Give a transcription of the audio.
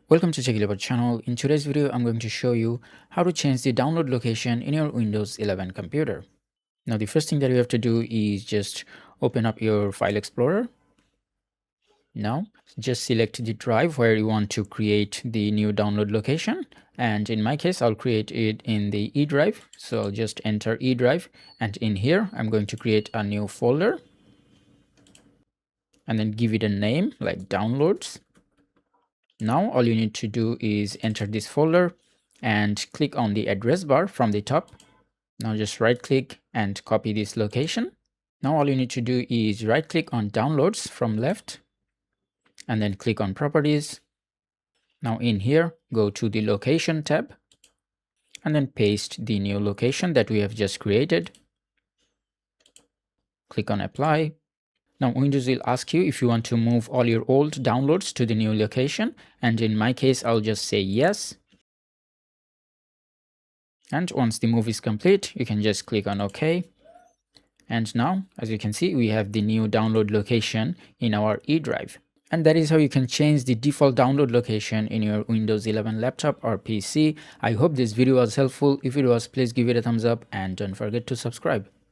Welcome to TechLabor channel. In today's video, I'm going to show you how to change the download location in your Windows 11 computer. Now, the first thing that you have to do is just open up your File Explorer. Now, just select the drive where you want to create the new download location. And in my case, I'll create it in the E drive. So I'll just enter E drive. And in here, I'm going to create a new folder. And then give it a name like downloads. Now all you need to do is enter this folder and click on the address bar from the top. Now just right click and copy this location. Now all you need to do is right click on downloads from left and then click on properties. Now in here, go to the location tab and then paste the new location that we have just created. Click on apply. Now Windows will ask you if you want to move all your old downloads to the new location, and in my case I'll just say yes. And once the move is complete, you can just click on OK. And now, as you can see, we have the new download location in our E drive. And that is how you can change the default download location in your Windows 11 laptop or PC. I hope this video was helpful. If it was, please give it a thumbs up and don't forget to subscribe.